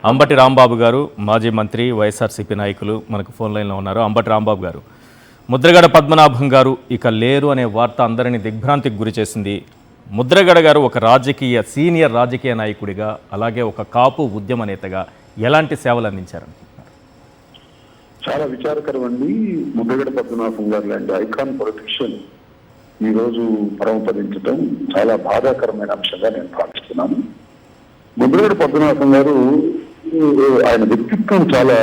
అంబటి రాంబాబు గారు, మాజీ మంత్రి, వైఎస్ఆర్సీపీ నాయకులు మనకు ఫోన్ లైన్లో ఉన్నారు. అంబటి రాంబాబు గారు, ముద్రగడ పద్మనాభం గారు ఇక లేరు అనే వార్త అందరినీ దిగ్భ్రాంతికి గురి చేసింది. ముద్రగడ గారు ఒక సీనియర్ రాజకీయ నాయకుడిగా, అలాగే ఒక కాపు ఉద్యమ నేతగా ఎలాంటి సేవలు అందించారనుకుంటున్నారు? చాలా విచారకరం అండి. ముద్రగడ పద్మనాభం గారు లాంటి ఐకాన్ పొలిటీషియన్ ఈ రోజు పరమపదించడం చాలా బాధాకరమైన అంశంగా నేను భావిస్తున్నాను. ముద్రగడ పద్మనాభం గారు ఆయన వ్యక్తిత్వం చాలా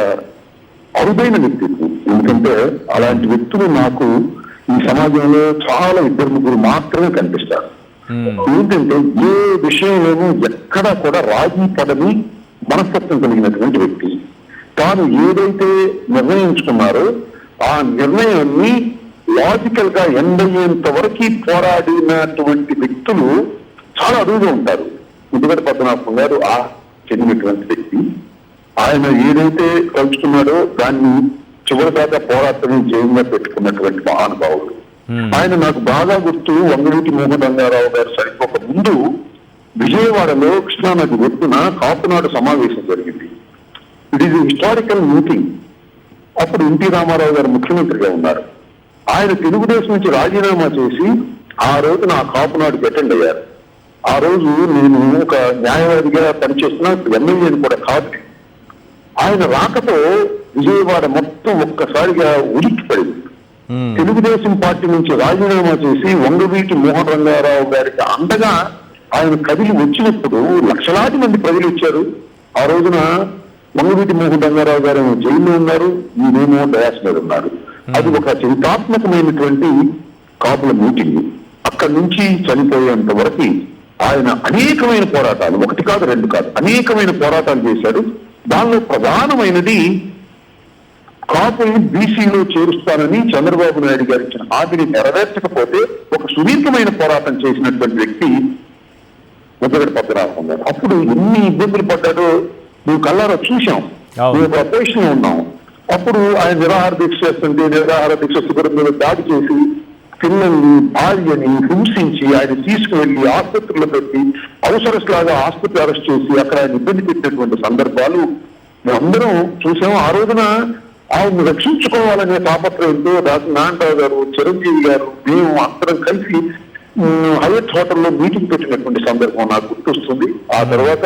అరుదైన వ్యక్తిత్వం. ఎందుకంటే అలాంటి వ్యక్తులు నాకు ఈ సమాజంలో చాలా ఇద్దరు ముగ్గురు మాత్రమే కనిపిస్తారు. ఏంటంటే ఏ విషయంలోనూ ఎక్కడా కూడా రాజీ పడని మనస్తత్వం కలిగినటువంటి వ్యక్తి. తాను ఏదైతే నిర్ణయించుకున్నారో ఆ నిర్ణయాన్ని లాజికల్ గా ఎండ్ అయ్యేంత వరకు పోరాడినటువంటి వ్యక్తులు చాలా అరుదుగా ఉంటారు. ముద్రగడ పద్మనాభం గారు ఆ చెందినటువంటి వ్యక్తి. ఆయన ఏదైతే కలుసుకున్నాడో దాన్ని చివరి దాకా పోరాటమే జయంగా పెట్టుకున్నటువంటి మహానుభావుడు. ఆయన నాకు బాగా గుర్తు, వంగవీటి మోహన్ రంగారావు గారు సరిపోక ముందు విజయవాడలో కృష్ణానది ఒడ్డున కాపునాడు సమావేశం జరిగింది. It is historical meeting. అప్పుడు ఎన్టీ రామారావు గారు ముఖ్యమంత్రిగా ఉన్నారు. ఆయన తెలుగుదేశం నుంచి రాజీనామా చేసి ఆ రోజున ఆ కాపునాడుకి అటెండ్ అయ్యారు. ఆ రోజు నేను ఒక న్యాయవాదిగా పనిచేస్తున్నా, ఎమ్మెల్యేని కూడా కాదు. ఆయన రాకతో విజయవాడ మొత్తం ఒక్కసారిగా ఉలిక్కిపడింది. తెలుగుదేశం పార్టీ నుంచి రాజీనామా చేసి వంగవీటి మోహన్ రంగారావు గారికి అండగా ఆయన కదిలి వచ్చినప్పుడు లక్షలాది మంది ప్రజలు వచ్చారు. ఆ రోజున వంగవీటి మోహన్ రంగారావు గారు జైల్లో ఉన్నారు, ఈయనేమో డయాస్ మీద ఉన్నారు. అది ఒక చరిత్రాత్మకమైనటువంటి కాపుల మీటింగ్. అక్కడి నుంచి చనిపోయేంత వరకు ఆయన అనేకమైన పోరాటాలు, ఒకటి కాదు రెండు కాదు, అనేకమైన పోరాటాలు చేశారు. దానిలో ప్రధానమైనది కాపుల్ని బీసీలో చేరుస్తానని చంద్రబాబు నాయుడు గారు ఇచ్చిన హామీని నెరవేర్చకపోతే ఒక సుదీర్ఘమైన పోరాటం చేసినటువంటి వ్యక్తి ముద్రగడ పద్మనాభం గారు. అప్పుడు ఎన్ని ఇబ్బందులు పడ్డాడో నువ్వు కళ్ళారా చూశాం, మేము అపోజిషన్ ఉన్నాం. అప్పుడు ఆయన నిరాహార దీక్ష చేస్తుంటే నిరాహార దీక్ష శిబిరం మీద దాడి చేసి పిల్లల్ని, భార్యని హింసించి ఆయన తీసుకువెళ్లి ఆసుపత్రిలో పెట్టి అవసరస్లాగా ఆసుపత్రి అరెస్ట్ చేసి అక్కడ ఆయన ఇబ్బంది పెట్టినటువంటి సందర్భాలు మేమందరం చూసాం. ఆ రోజున ఆయన్ని రక్షించుకోవాలనే తాపత్రయంతో నారాయణరావు గారు, చిరంజీవి గారు, మేము అందరం కలిసి హయత్ హోటల్లో మీటింగ్ పెట్టినటువంటి సందర్భం నాకు గుర్తొస్తుంది. ఆ తర్వాత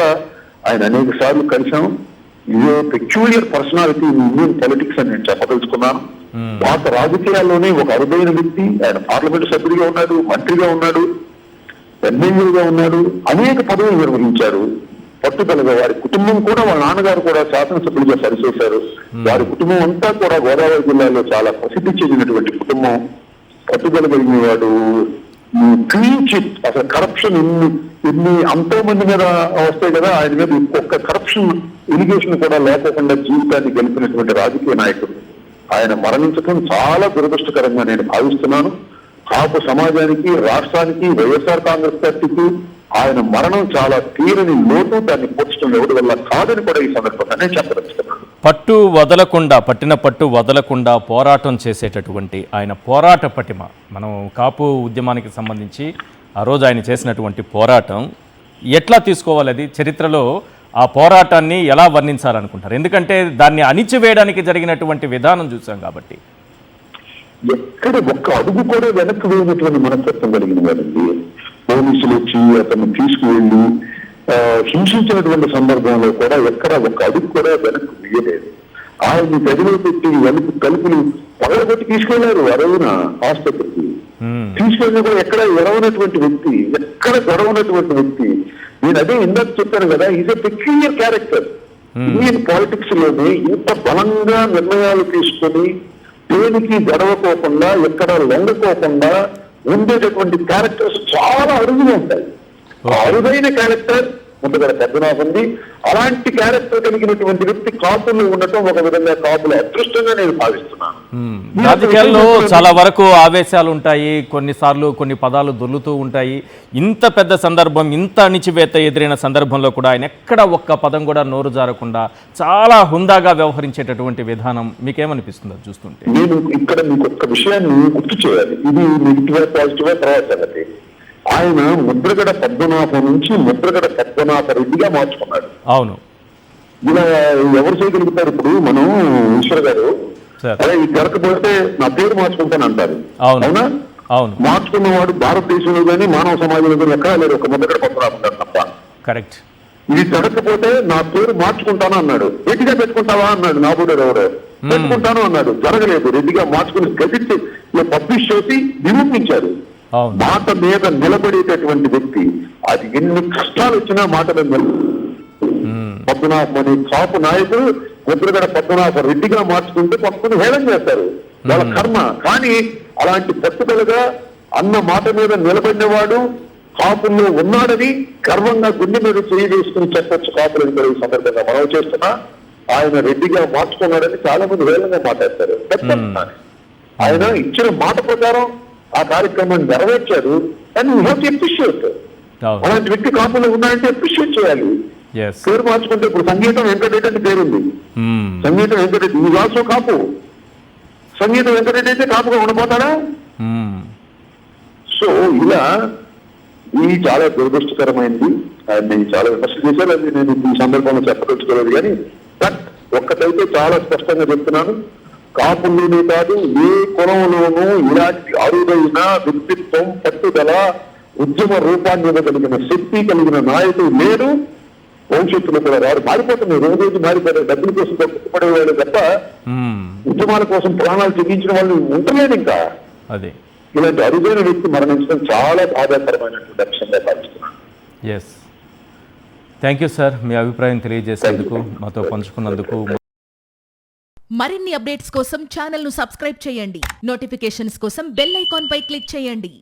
ఆయన అనేక సార్లు కలిసాం. ఇదే పెక్యూలియర్ పర్సనాలిటీ ఇండియన్ పాలిటిక్స్ అని నేను చెప్పదలుచుకున్నాను. భారత రాజకీయాల్లోనే ఒక అరుదైన వ్యక్తి. ఆయన పార్లమెంటు సభ్యుడిగా ఉన్నాడు, మంత్రిగా ఉన్నాడు, ఎమ్మెల్యేగా ఉన్నాడు, అనేక పదవులు నిర్వహించారు. పట్టుదలగా వారి కుటుంబం కూడా, వాళ్ళ నాన్నగారు కూడా శాసనసభ్యులుగా పనిచేశారు. వారి కుటుంబం అంతా కూడా గోదావరి జిల్లాలో చాలా ప్రసిద్ధి చెందినటువంటి కుటుంబం. పట్టుదల కలిగిన వాడు. క్లీన్ చిట్, అసలు కరప్షన్ ఎన్ని అంతో మంది మీద వస్తాయి కదా, ఆయన మీద ఒక్క కరప్షన్ ఎలిగేషన్ కూడా లేకుండా జీవితాన్ని గెలిపినటువంటి రాజకీయ నాయకుడు. ఆయన మరణించడం చాలా దురదృష్టకరంగా నేను భావిస్తున్నాను. కాపు సమాజానికి, రాష్ట్రానికి, వైఎస్ఆర్ కాంగ్రెస్ పార్టీకి ఆయన మరణం చాలా తీరని లోటు. దాన్ని పోర్చడం ఎవరి వల్ల కాదని కూడా ఈ సందర్భంగా నేను చెప్పదలుచుకున్నాను. పట్టిన పట్టు వదలకుండా పోరాటం చేసేటటువంటి ఆయన పోరాట పటిమ, మనం కాపు ఉద్యమానికి సంబంధించి ఆ రోజు ఆయన చేసినటువంటి పోరాటం ఎట్లా తీసుకోవాలి? అది చరిత్రలో ఆ పోరాటాన్ని ఎలా వర్ణించాలనుకుంటారు? ఎందుకంటే దాన్ని అణిచివేయడానికి జరిగినటువంటి విధానం చూసాం కాబట్టి. ఎక్కడ ఒక్క అడుగు కూడా వెనక్కి వేయనటువంటి మనస్తత్వం కలిగిన వారండి. పోలీసులు వచ్చి అతన్ని తీసుకువెళ్ళి హింసించినటువంటి సందర్భంలో కూడా ఎక్కడ ఒక్క అడుగు కూడా వెనక్కి వేయలేదు. ఆయన్ని గదిలో పెట్టి తలుపులు పగలగొట్టి తీసుకెళ్లారు. ఆ రోజున ఆసుపత్రికి తీసుకెళ్ళిన కూడా ఎక్కడ ఎడవనటువంటి వ్యక్తి, ఎక్కడ గొడవనటువంటి వ్యక్తి. నేను అదే ఇందాక చెప్పాను కదా, is a peculiar character. Indian politics లోనే ఇంత బలంగా నిర్ణయాలు తీసుకొని దేనికి గడవకోకుండా, ఎక్కడ లొంగకోకుండా ఉండేటటువంటి క్యారెక్టర్స్ చాలా అరుదుగా ఉంటాయి. అరుదైన క్యారెక్టర్ ముద్రగడ పద్మనాభంది. అలాంటి క్యారెక్టర్ కలిగినటువంటి వ్యక్తి కాపులు ఉండటం ఒక విధంగా కాపుల అదృష్టంగా నేను భావిస్తున్నాను. రాజకీయాల్లో చాలా వరకు ఆవేశాలు ఉంటాయి, కొన్నిసార్లు కొన్ని పదాలు దొర్లుతూ ఉంటాయి. ఇంత పెద్ద సందర్భం, ఇంత అణిచివేత ఎదురైన సందర్భంలో కూడా ఆయన ఎక్కడ ఒక్క పదం కూడా నోరు జారకుండా చాలా హుందాగా వ్యవహరించేటటువంటి విధానం మీకేమనిపిస్తుందో చూస్తుంటే? నేను ఇక్కడ మీకు ఒక్క విషయాన్ని గుర్తు చేయాలి. ఇది నెగిటివ్ పాజిటివ్ తర్వాత సంగతి. ఆయన ముద్రగడ పద్మనాభం నుంచి ముద్రగడ పద్మనాభ రెడ్డిగా మార్చుకున్నాడు. అవును. ఇలా ఎవరు చేయగలుగుతారు? ఇప్పుడు మనం ఈశ్వర్ గారు సార్. అదే ఇది జరగకపోతే నా పేరు మార్చుకుంటాను అంటారు. అవును. అవునా? అవును, మార్చుకున్నవాడు భారతదేశంలో కానీ మానవ సమాజంలో కానీ ఎక్కడా లేరు, ఒక ముద్దగడ పద్మనాభం తప్ప. కరెక్ట్. ఇది జరగకపోతే నా పేరు మార్చుకుంటాను అన్నాడు. రెడ్డిగా పెట్టుకుంటావా అన్నాడు నాబుడు ఎవరు. పెట్టుకుంటాను అన్నాడు. జరగలేదు. రెడ్డిగా మార్చుకుని గెజిట్ పబ్లిష్ చేసి నిరూపించారు. అవును. మాట మీద నిలబడేటటువంటి వ్యక్తి, అది ఎన్ని కష్టాలు వచ్చినా మాట మీద పద్మనాభం అనే కాపు నాయకుడు ముద్రగడ పద్మనాభ రెడ్డిగా మార్చుకుంటే పక్కన హేళన చేస్తారు, వాళ్ళ కర్మ. కానీ అలాంటి పట్టుదలగా అన్న మాట మీద నిలబడినవాడు కాపుల్లో ఉన్నాడని గర్వంగా గుండె మీద చేయి వేసుకుని చెప్పొచ్చు కాపులని కూడా ఈ సందర్భంగా మనం చేస్తున్నా. ఆయన రెడ్డిగా మార్చుకున్నాడని చాలా మంది హేళనగా మాట్లాడతారు. ఆయన ఇచ్చిన మాట ప్రకారం ఆ కార్యక్రమాన్ని నెరవేర్చారు. కానీ వీ హ్యావ్ టు అప్రిషియేట్. అలాంటి వ్యక్తి కాపులో ఉన్నాయంటే అప్రిషియేట్ చేయాలి. పేరు మార్చుకుంటే ఇప్పుడు సంగీతం వెంకటరెడ్డి అని పేరుంది. సంగీతం వెంకటరెడ్డి ఈ ఆల్సో కాపు. సంగీతం వెంకటరెడ్డి అయితే కాపుగా ఉండిపోతాడా? సో ఇలా ఇది చాలా దురదృష్టకరమైంది. నేను చాలా విమర్శ చేశాను, అది నేను ఈ సందర్భంలో చెప్పదలుచుకోలేదు. కానీ బట్ ఒక్కటైతే చాలా స్పష్టంగా చెప్తున్నాను, కాపుల్లోనే కాదు ఏ కులంలోనూ ఇలాంటి అరుదైన వ్యక్తిత్వం, పట్టుదల, ఉద్యమ రూపాన్ని ఇవ్వగలిగిన శక్తి కలిగిన నాయకుడు లేడు. భవిష్యత్తులో కూడా వారు మారిపోతున్నారు, రోజు మారిపోతారు. డబ్బుల కోసం పట్టుపడేవాళ్ళు తప్ప ఉద్యమాల కోసం ప్రాణాలు చెల్లించిన వాళ్ళు ఉంటలేదు. ఇంకా అదే ఇలాంటి అరుదైన వ్యక్తి మరణించడం చాలా బాధాకరమైనటువంటి అంశంగా భావిస్తున్నాను. ఎస్, థ్యాంక్ యూ సార్, మీ అభిప్రాయం తెలియజేసేందుకు, మాతో పంచుకున్నందుకు. మరిన్ని అప్డేట్స్ కోసం ఛానల్ను సబ్స్క్రైబ్ చేయండి. నోటిఫికేషన్స్ కోసం బెల్ ఐకాన్ పై క్లిక్ చేయండి.